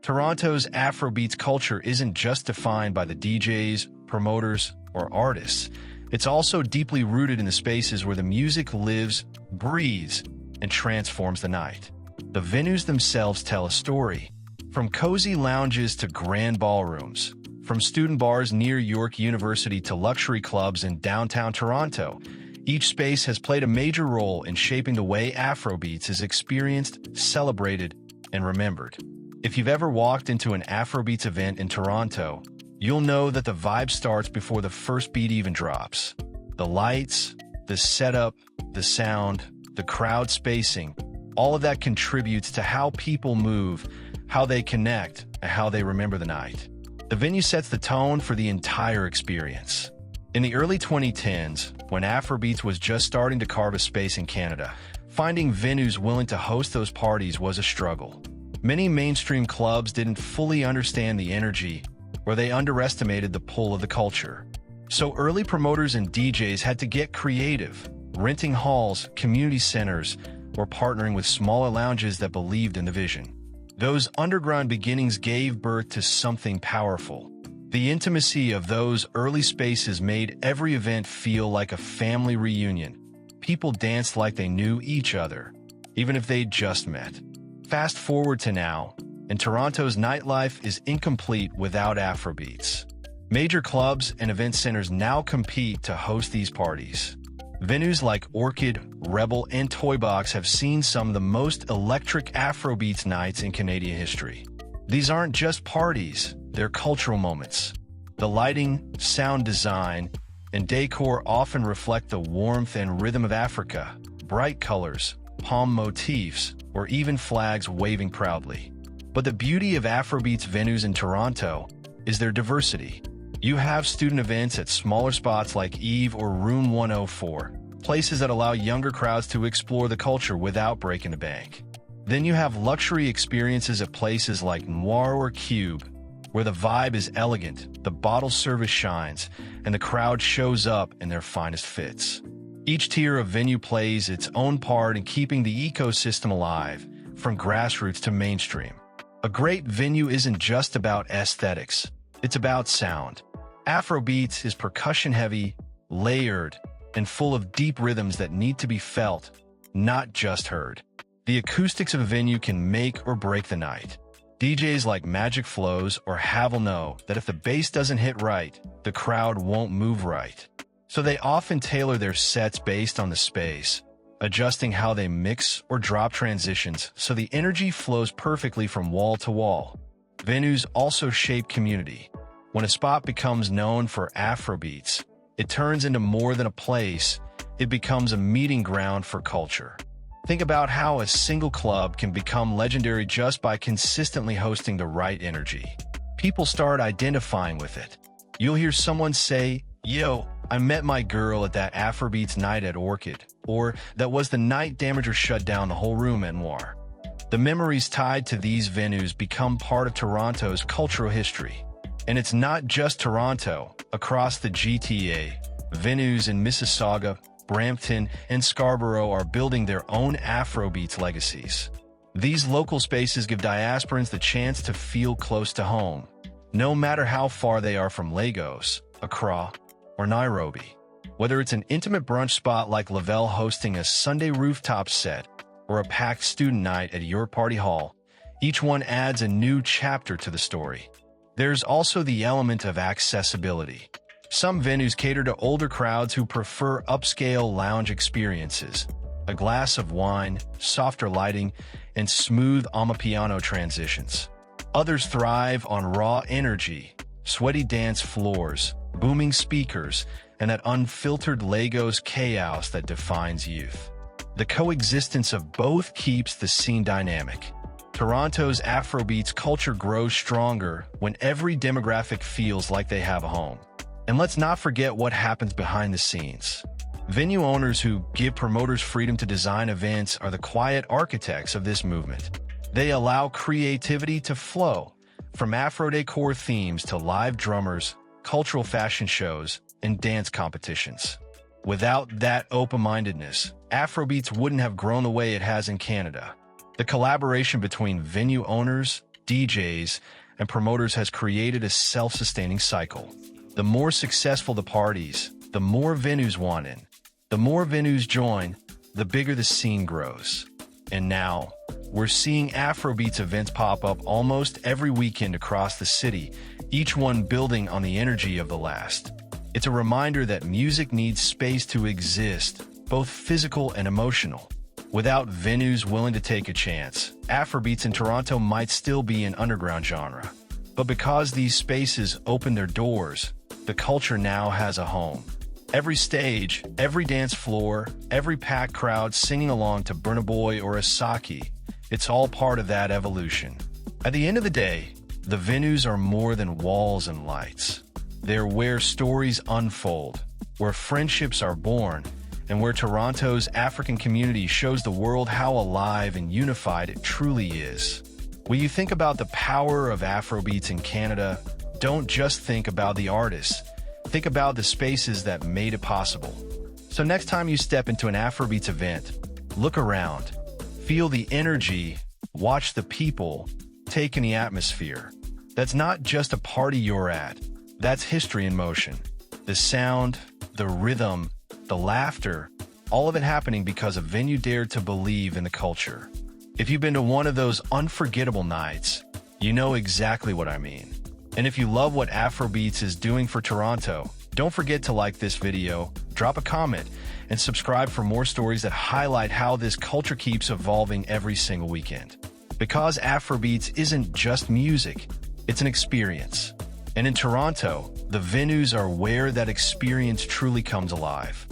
Toronto's Afrobeats culture isn't just defined by the DJs, promoters, or artists. It's also deeply rooted in the spaces where the music lives, breathes, and transforms the night. The venues themselves tell a story. From cozy lounges to grand ballrooms, from student bars near York University to luxury clubs in downtown Toronto, each space has played a major role in shaping the way Afrobeats is experienced, celebrated, and remembered. If you've ever walked into an Afrobeats event in Toronto, you'll know that the vibe starts before the first beat even drops. The lights, the setup, the sound, the crowd spacing, all of that contributes to how people move, how they connect, and how they remember the night. The venue sets the tone for the entire experience. In the early 2010s, when Afrobeats was just starting to carve a space in Canada, finding venues willing to host those parties was a struggle. Many mainstream clubs didn't fully understand the energy, or they underestimated the pull of the culture. So early promoters and DJs had to get creative, renting halls, community centers, or partnering with smaller lounges that believed in the vision. Those underground beginnings gave birth to something powerful. The intimacy of those early spaces made every event feel like a family reunion. People danced like they knew each other, even if they'd just met. Fast forward to now, and Toronto's nightlife is incomplete without Afrobeats. Major clubs and event centers now compete to host these parties. Venues like Orchid, Rebel, and Toybox have seen some of the most electric Afrobeats nights in Canadian history. These aren't just parties, they're cultural moments. The lighting, sound design, and decor often reflect the warmth and rhythm of Africa. Bright colors, palm motifs, or even flags waving proudly. But the beauty of Afrobeats venues in Toronto is their diversity. You have student events at smaller spots like Eve or Room 104, places that allow younger crowds to explore the culture without breaking the bank. Then you have luxury experiences at places like Noir or Cube, where the vibe is elegant, the bottle service shines, and the crowd shows up in their finest fits. Each tier of venue plays its own part in keeping the ecosystem alive, from grassroots to mainstream. A great venue isn't just about aesthetics, it's about sound. Afrobeats is percussion-heavy, layered, and full of deep rhythms that need to be felt, not just heard. The acoustics of a venue can make or break the night. DJs like Magic Flows or Havel know that if the bass doesn't hit right, the crowd won't move right. So they often tailor their sets based on the space, adjusting how they mix or drop transitions so the energy flows perfectly from wall to wall. Venues also shape community. When a spot becomes known for Afrobeats, it turns into more than a place, it becomes a meeting ground for culture. Think about how a single club can become legendary just by consistently hosting the right energy. People start identifying with it. You'll hear someone say, "Yo, I met my girl at that Afrobeats night at Orchid," or "That was the night Damager shut down the whole room at Noir." The memories tied to these venues become part of Toronto's cultural history. And it's not just Toronto. Across the GTA, venues in Mississauga, Brampton, and Scarborough are building their own Afrobeats legacies. These local spaces give diasporans the chance to feel close to home, no matter how far they are from Lagos, Accra, or Nairobi. Whether it's an intimate brunch spot like Lavelle hosting a Sunday rooftop set, or a packed student night at your party hall, each one adds a new chapter to the story. There's also the element of accessibility. Some venues cater to older crowds who prefer upscale lounge experiences. A glass of wine, softer lighting, and smooth amapiano transitions. Others thrive on raw energy, sweaty dance floors, booming speakers, and that unfiltered Lagos chaos that defines youth. The coexistence of both keeps the scene dynamic. Toronto's Afrobeats culture grows stronger when every demographic feels like they have a home. And let's not forget what happens behind the scenes. Venue owners who give promoters freedom to design events are the quiet architects of this movement. They allow creativity to flow, from Afro decor themes to live drummers, cultural fashion shows, and dance competitions. Without that open-mindedness, Afrobeats wouldn't have grown the way it has in Canada. The collaboration between venue owners, DJs, and promoters has created a self-sustaining cycle. The more successful the parties, the more venues want in. The more venues join, the bigger the scene grows. And now, we're seeing Afrobeats events pop up almost every weekend across the city, each one building on the energy of the last. It's a reminder that music needs space to exist, both physical and emotional. Without venues willing to take a chance, Afrobeats in Toronto might still be an underground genre. But because these spaces open their doors, the culture now has a home. Every stage, every dance floor, every packed crowd singing along to Burna Boy or Asake, it's all part of that evolution. At the end of the day, the venues are more than walls and lights. They're where stories unfold, where friendships are born, and where Toronto's African community shows the world how alive and unified it truly is. When you think about the power of Afrobeats in Canada, don't just think about the artists. Think about the spaces that made it possible. So next time you step into an Afrobeats event, look around, feel the energy, watch the people, take in the atmosphere. That's not just a party you're at. That's history in motion. The sound, the rhythm, the laughter, all of it happening because a venue dared to believe in the culture. If you've been to one of those unforgettable nights, you know exactly what I mean. And if you love what Afrobeats is doing for Toronto, don't forget to like this video, drop a comment, and subscribe for more stories that highlight how this culture keeps evolving every single weekend. Because Afrobeats isn't just music, it's an experience. And in Toronto, the venues are where that experience truly comes alive.